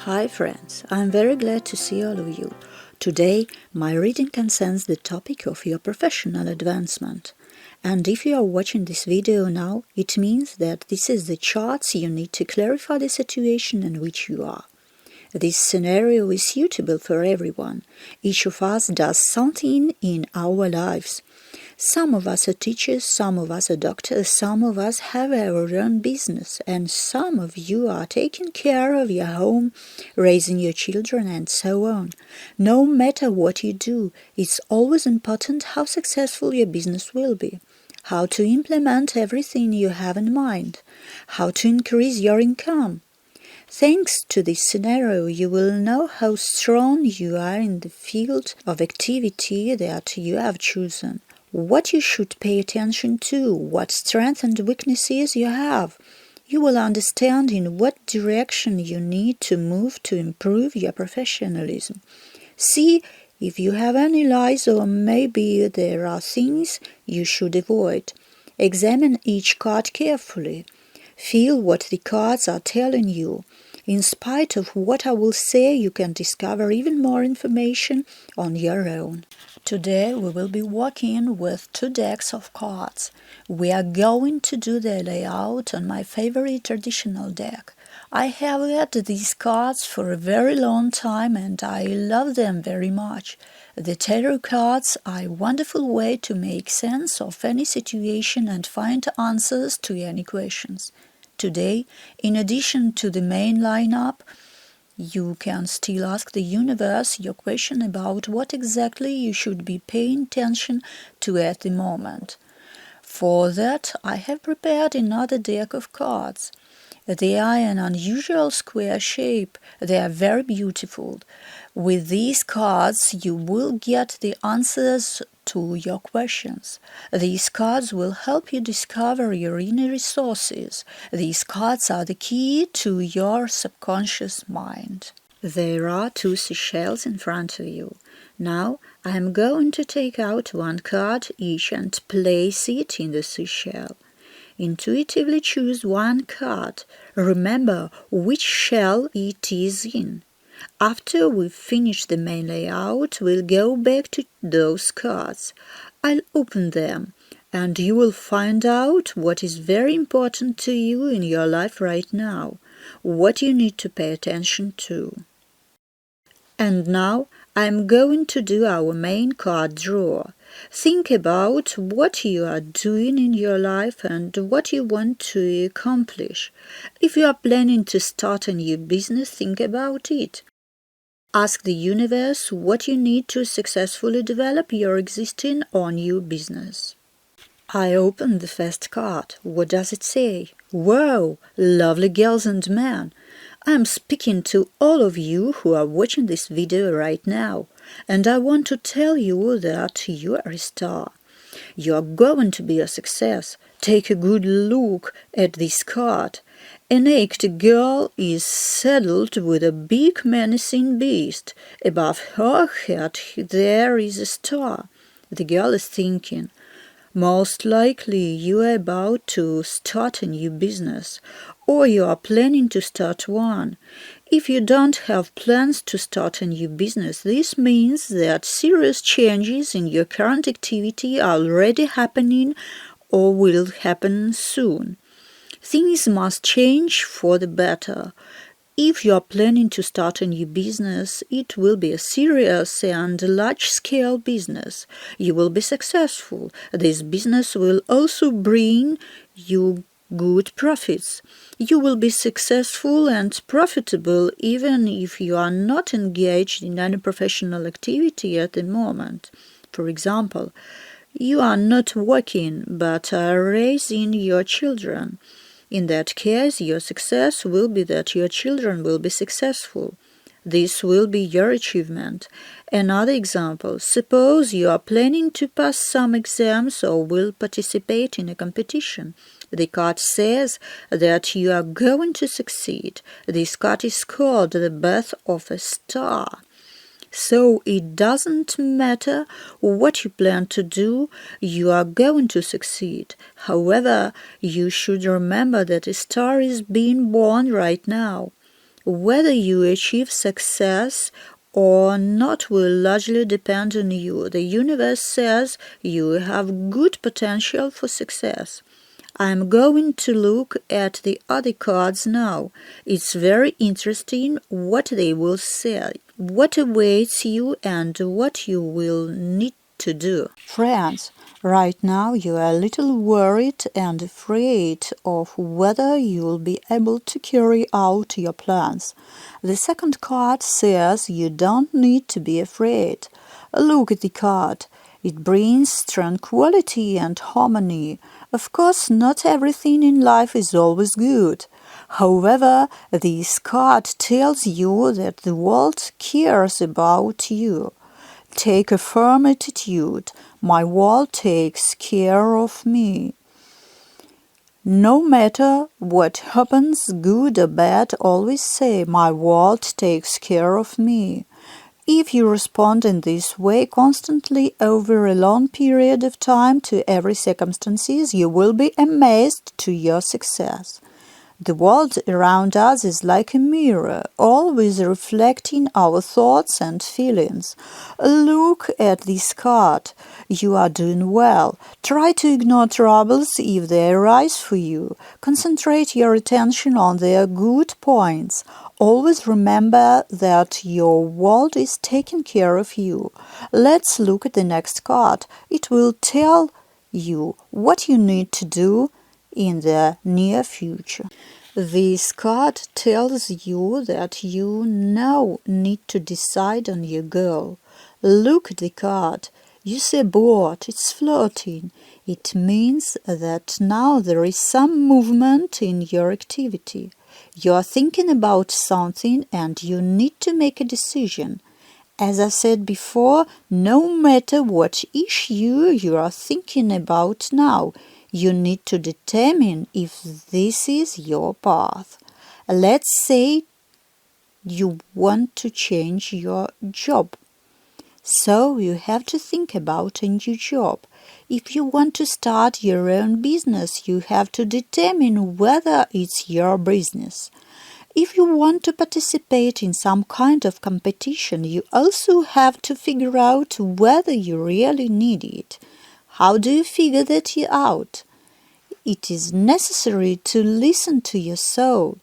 Hi friends, I'm very glad to see all of you. Today, my reading concerns the topic of your professional advancement. And if you are watching this video now, it means that this is the charts you need to clarify the situation in which you are. This scenario is suitable for everyone. Each of us does something in our lives. Some of us are teachers, some of us are doctors, some of us have our own business, and some of you are taking care of your home, raising your children, and so on. No matter what you do, it's always important how successful your business will be, how to implement everything you have in mind, how to increase your income. Thanks to this scenario, you will know how strong you are in the field of activity that you have chosen, what you should pay attention to, what strengths and weaknesses you have. You will understand in what direction you need to move to improve your professionalism. See if you have any lies or maybe there are things you should avoid. Examine each card carefully. Feel what the cards are telling you. In spite of what I will say, you can discover even more information on your own. Today we will be working with 2 decks of cards. We are going to do the layout on my favorite traditional deck. I have had these cards for a very long time and I love them very much. The tarot cards are a wonderful way to make sense of any situation and find answers to any questions. Today, in addition to the main lineup, you can still ask the universe your question about what exactly you should be paying attention to at the moment. For that, I have prepared another deck of cards. They are an unusual square shape. They are very beautiful. With these cards, you will get the answers to your questions. These cards will help you discover your inner resources. These cards are the key to your subconscious mind. There are 2 seashells in front of you. Now I am going to take out 1 card each and place it in the seashell. Intuitively choose 1 card. Remember which shell it is in. After we finish the main layout, we'll go back to those cards. I'll open them, and you will find out what is very important to you in your life right now, what you need to pay attention to. And now I'm going to do our main card draw. Think about what you are doing in your life and what you want to accomplish. If you are planning to start a new business, think about it. Ask the universe what you need to successfully develop your existing or new business. I opened the first card. What does it say? Wow! Lovely girls and men! I am speaking to all of you who are watching this video right now, and I want to tell you that you are a star. You are going to be a success. Take a good look at this card. A naked girl is saddled with a big menacing beast. Above her head there is a star. The girl is thinking, most likely you are about to start a new business, or you are planning to start one. If you don't have plans to start a new business, this means that serious changes in your current activity are already happening or will happen soon. Things must change for the better. If you are planning to start a new business, it will be a serious and large-scale business. You will be successful. This business will also bring you good profits. You will be successful and profitable even if you are not engaged in any professional activity at the moment. For example, you are not working but are raising your children. In that case, your success will be that your children will be successful. This will be your achievement. Another example, suppose you are planning to pass some exams or will participate in a competition. The card says that you are going to succeed. This card is called the birth of a star. So it doesn't matter what you plan to do, you are going to succeed. However, you should remember that a star is being born right now. Whether you achieve success or not will largely depend on you. The universe says you have good potential for success. I'm going to look at the other cards now. It's very interesting what they will say, what awaits you and what you will need to do. Friends, right now you are a little worried and afraid of whether you'll be able to carry out your plans. The second card says you don't need to be afraid. Look at the card. It brings tranquility and harmony. Of course, not everything in life is always good. However, this card tells you that the world cares about you. Take a firm attitude. My world takes care of me. No matter what happens, good or bad, always say, my world takes care of me. If you respond in this way constantly over a long period of time to every circumstances, you will be amazed to your success. The world around us is like a mirror, always reflecting our thoughts and feelings. Look at this card. You are doing well. Try to ignore troubles if they arise for you. Concentrate your attention on their good points. Always remember that your world is taking care of you. Let's look at the next card. It will tell you what you need to do in the near future. This card tells you that you now need to decide on your goal. Look at the card. You see a board, it's floating. It means that now there is some movement in your activity. You are thinking about something and you need to make a decision. As I said before, no matter what issue you are thinking about now, you need to determine if this is your path. Let's say you want to change your job. So you have to think about a new job. If you want to start your own business, you have to determine whether it's your business. If you want to participate in some kind of competition, you also have to figure out whether you really need it. How do you figure that out? It is necessary to listen to your soul.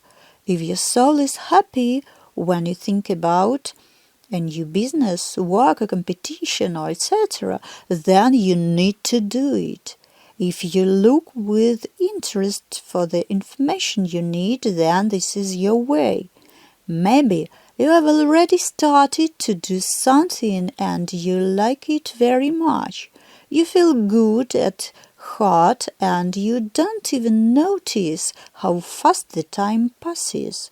If your soul is happy when you think about a new business, work, a competition, or etc., then you need to do it. If you look with interest for the information you need, then this is your way. Maybe you have already started to do something and you like it very much. You feel good at heart and you don't even notice how fast the time passes.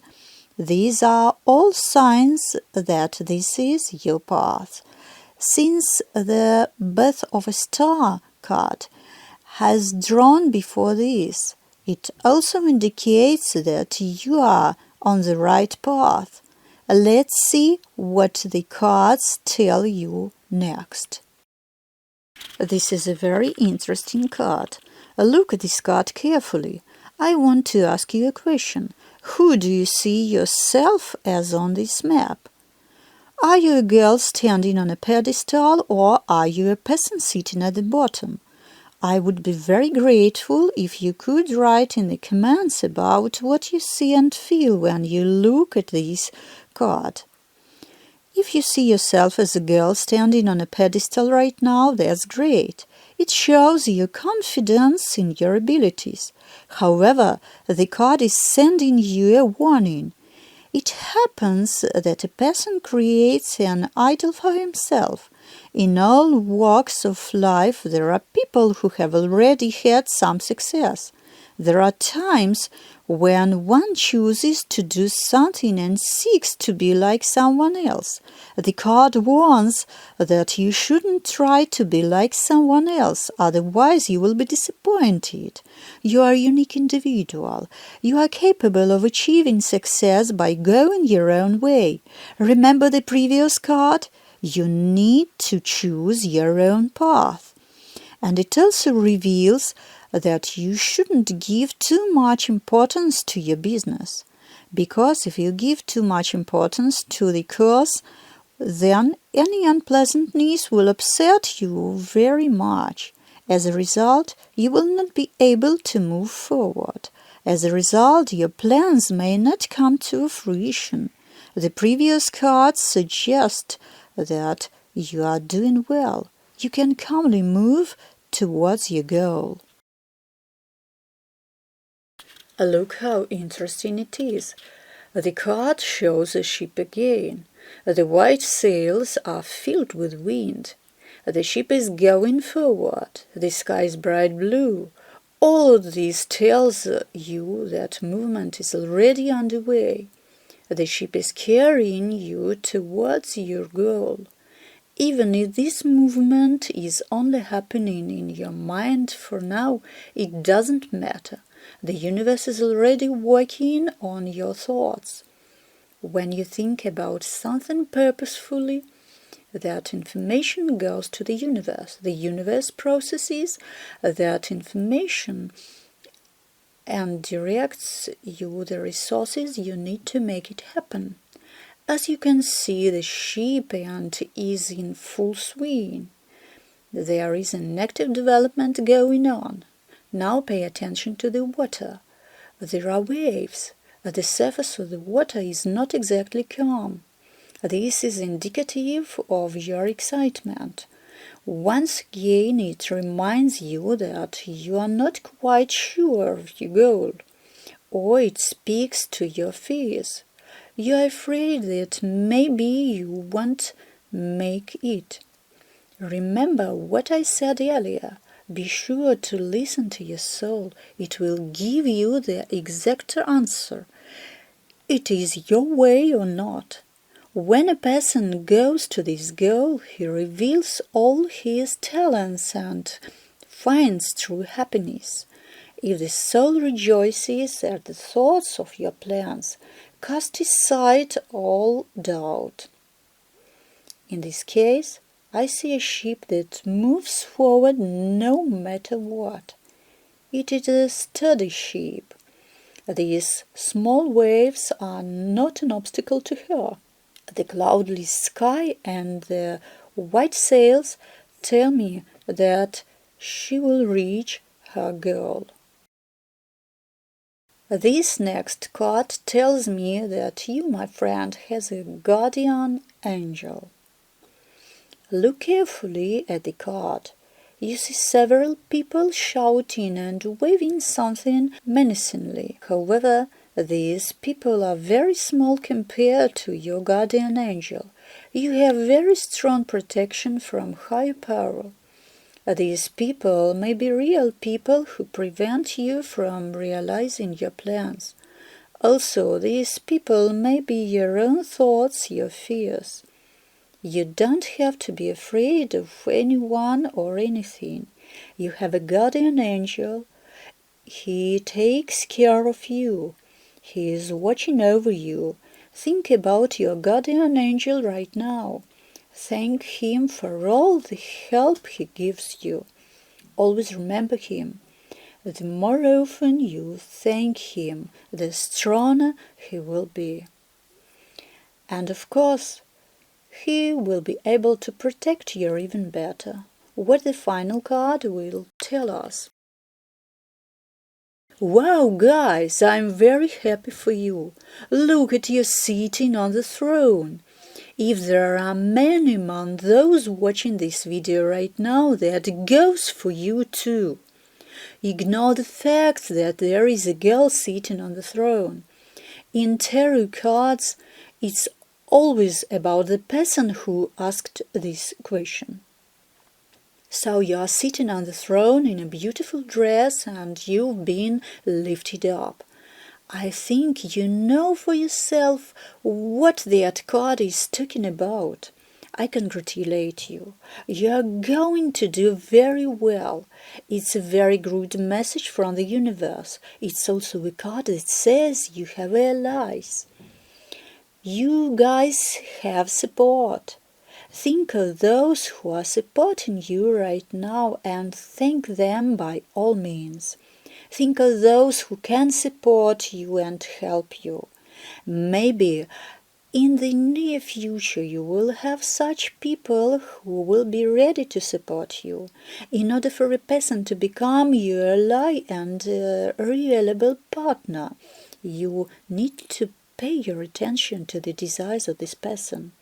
These are all signs that this is your path. Since the Birth of a Star card has drawn before this, it also indicates that you are on the right path. Let's see what the cards tell you next. This is a very interesting card. Look at this card carefully. I want to ask you a question. Who do you see yourself as on this map? Are you a girl standing on a pedestal or are you a person sitting at the bottom? I would be very grateful if you could write in the comments about what you see and feel when you look at this card. If you see yourself as a girl standing on a pedestal right now, that's great. It shows your confidence in your abilities. However, the card is sending you a warning. It happens that a person creates an idol for himself. In all walks of life, there are people who have already had some success. There are times when one chooses to do something and seeks to be like someone else. The card warns that you shouldn't try to be like someone else, otherwise you will be disappointed. You are a unique individual. You are capable of achieving success by going your own way. Remember the previous card? You need to choose your own path. And it also reveals that you shouldn't give too much importance to your business. Because if you give too much importance to the cause, then any unpleasantness will upset you very much. As a result, you will not be able to move forward. As a result, your plans may not come to fruition. The previous cards suggest that you are doing well. You can calmly move towards your goal. Look how interesting it is. The card shows a ship again. The white sails are filled with wind. The ship is going forward. The sky is bright blue. All of this tells you that movement is already underway. The ship is carrying you towards your goal. Even if this movement is only happening in your mind for now, it doesn't matter. The universe is already working on your thoughts. When you think about something purposefully, that information goes to the universe. The universe processes that information and directs you the resources you need to make it happen. As you can see, the ship is in full swing. There is an active development going on. Now pay attention to the water. There are waves. The surface of the water is not exactly calm. This is indicative of your excitement. Once again, it reminds you that you are not quite sure of your goal, or it speaks to your fears. You are afraid that maybe you won't make it. Remember what I said earlier. Be sure to listen to your soul. It will give you the exact answer. It is your way or not. When a person goes to this goal, he reveals all his talents and finds true happiness. If the soul rejoices at the thoughts of your plans, cast aside all doubt. In this case, I see a ship that moves forward no matter what. It is a sturdy ship. These small waves are not an obstacle to her. The cloudless sky and the white sails tell me that she will reach her goal. This next card tells me that you, my friend, has a guardian angel. Look carefully at the card. You see several people shouting and waving something menacingly. However, these people are very small compared to your guardian angel. You have very strong protection from higher power. These people may be real people who prevent you from realizing your plans. Also, these people may be your own thoughts, your fears. You don't have to be afraid of anyone or anything. You have a guardian angel. He takes care of you. He is watching over you. Think about your guardian angel right now. Thank him for all the help he gives you. Always remember him. The more often you thank him, the stronger he will be. And of course, he will be able to protect you even better. What the final card will tell us. Wow, guys, I'm very happy for you. Look at you sitting on the throne. If there are many among those watching this video right now, that goes for you too. Ignore the fact that there is a girl sitting on the throne. In tarot cards, it's always about the person who asked this question. So you are sitting on the throne in a beautiful dress and you've been lifted up. I think you know for yourself what that card is talking about. I congratulate you. You are going to do very well. It's a very good message from the universe. It's also a card that says you have allies. You guys have support. Think of those who are supporting you right now and thank them by all means. Think of those who can support you and help you. Maybe in the near future you will have such people who will be ready to support you. In order for a person to become your ally and reliable partner, you need to pay your attention to the desires of this person.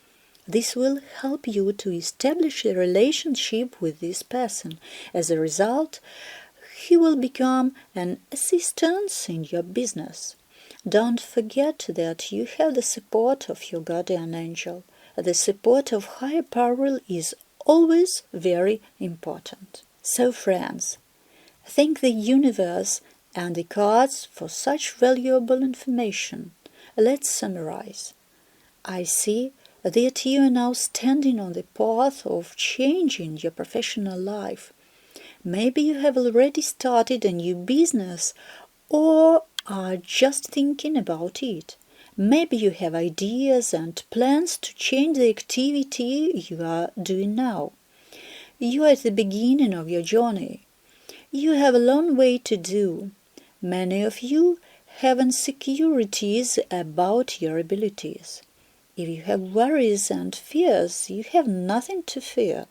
This will help you to establish a relationship with this person. As a result, he will become an assistant in your business. Don't forget that you have the support of your guardian angel. The support of higher power is always very important. So friends, thank the universe and the cards for such valuable information. Let's summarize. I see that you are now standing on the path of changing your professional life. Maybe you have already started a new business or are just thinking about it. Maybe you have ideas and plans to change the activity you are doing now. You are at the beginning of your journey. You have a long way to do. Many of you have insecurities about your abilities. If you have worries and fears, you have nothing to fear.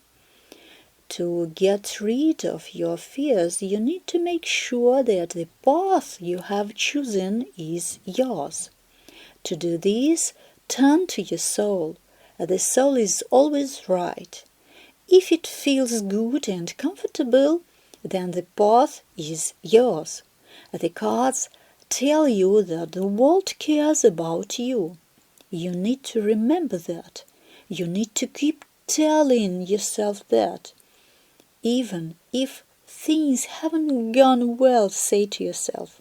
To get rid of your fears, you need to make sure that the path you have chosen is yours. To do this, turn to your soul. The soul is always right. If it feels good and comfortable, then the path is yours. The cards tell you that the world cares about you. You need to remember that. You need to keep telling yourself that. Even if things haven't gone well, say to yourself,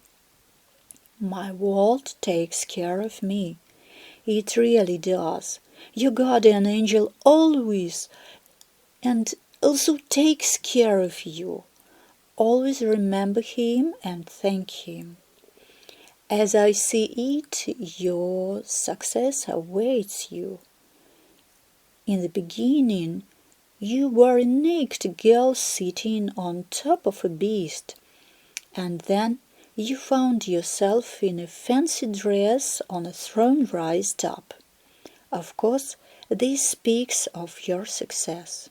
my world takes care of me. It really does. Your guardian angel always and also takes care of you. Always remember him and thank him. As I see it, your success awaits you. In the beginning, you were a naked girl sitting on top of a beast, and then you found yourself in a fancy dress on a throne raised up. Of course, this speaks of your success.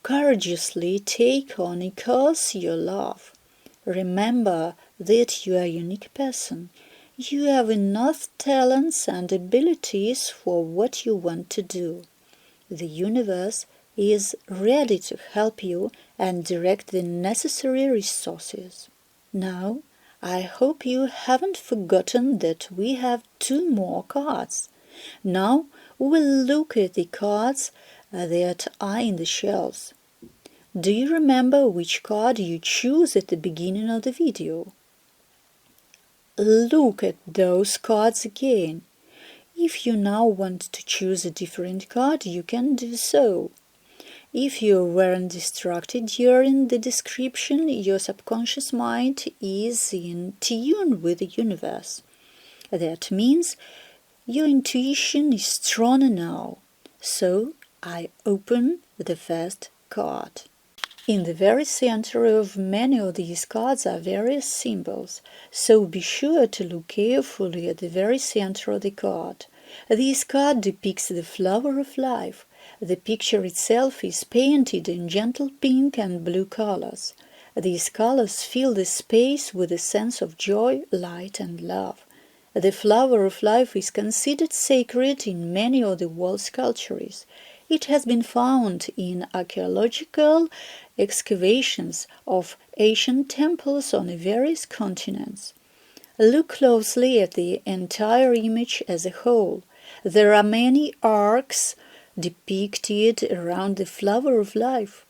Courageously take on a cause you love. Remember that you are a unique person. You have enough talents and abilities for what you want to do. The universe is ready to help you and direct the necessary resources. Now, I hope you haven't forgotten that we have 2 more cards. Now, we'll look at the cards that are in the shelves. Do you remember which card you chose at the beginning of the video? Look at those cards again. If you now want to choose a different card, you can do so. If you weren't distracted during the description, your subconscious mind is in tune with the universe. That means your intuition is stronger now. So I open the first card. In the very center of many of these cards are various symbols, so be sure to look carefully at the very center of the card. This card depicts the flower of life. The picture itself is painted in gentle pink and blue colors. These colors fill the space with a sense of joy, light, and love. The flower of life is considered sacred in many of the world's cultures. It has been found in archaeological excavations of ancient temples on various continents. Look closely at the entire image as a whole. There are many arcs depicted around the flower of life.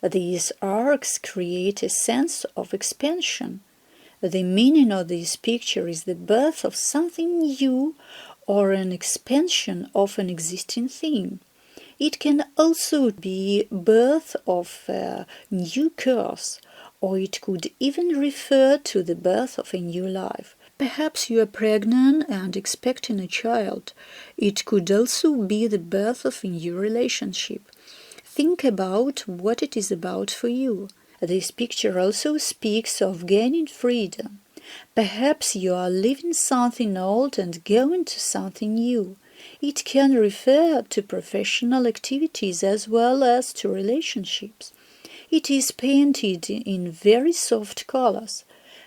These arcs create a sense of expansion. The meaning of this picture is the birth of something new or an expansion of an existing thing. It can also be birth of a new course, or it could even refer to the birth of a new life. Perhaps you are pregnant and expecting a child. It could also be the birth of a new relationship. Think about what it is about for you. This picture also speaks of gaining freedom. Perhaps you are leaving something old and going to something new. It can refer to professional activities as well as to relationships. It is painted in very soft colors.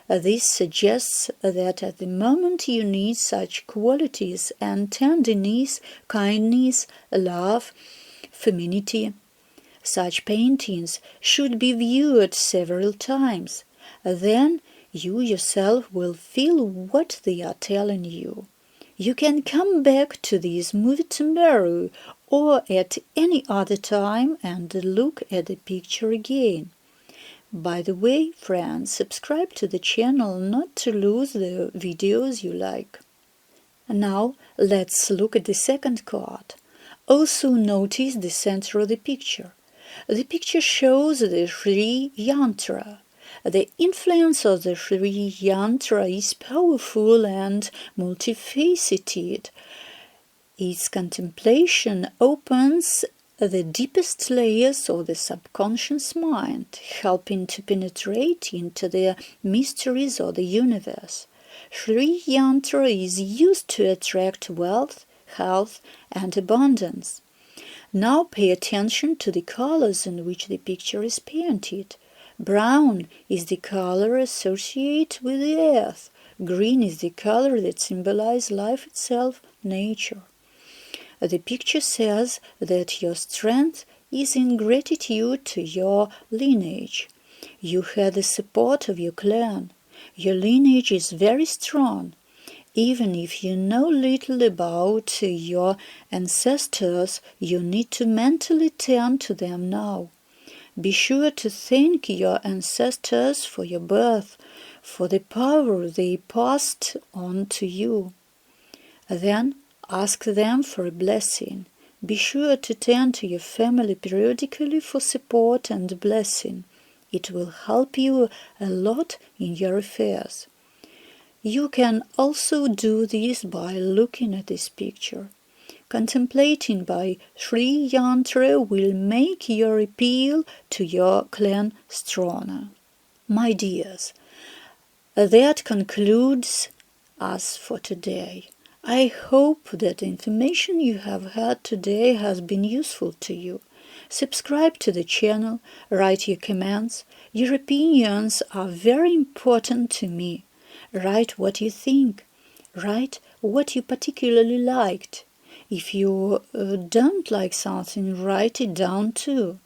This suggests that at the moment you need such qualities and tenderness, kindness, love, femininity. Such paintings should be viewed several times. Then you yourself will feel what they are telling you. You can come back to this movie tomorrow or at any other time and look at the picture again. By the way, friends, subscribe to the channel not to lose the videos you like. Now let's look at the second card. Also notice the center of the picture. The picture shows the Sri Yantra. The influence of the Sri Yantra is powerful and multifaceted. Its contemplation opens the deepest layers of the subconscious mind, helping to penetrate into the mysteries of the universe. Sri Yantra is used to attract wealth, health, and abundance. Now pay attention to the colors in which the picture is painted. Brown is the color associated with the earth. Green is the color that symbolizes life itself, nature. The picture says that your strength is in gratitude to your lineage. You had the support of your clan. Your lineage is very strong. Even if you know little about your ancestors, you need to mentally turn to them now. Be sure to thank your ancestors for your birth, for the power they passed on to you. Then ask them for a blessing. Be sure to turn to your family periodically for support and blessing. It will help you a lot in your affairs. You can also do this by looking at this picture. Contemplating by Sri Yantra will make your appeal to your clan stronger. My dears, that concludes us for today. I hope that the information you have heard today has been useful to you. Subscribe to the channel, write your comments. Your opinions are very important to me. Write what you think. Write what you particularly liked. If you don't like something, write it down too.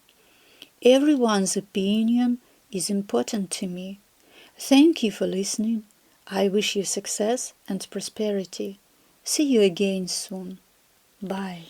Everyone's opinion is important to me. Thank you for listening. I wish you success and prosperity. See you again soon. Bye.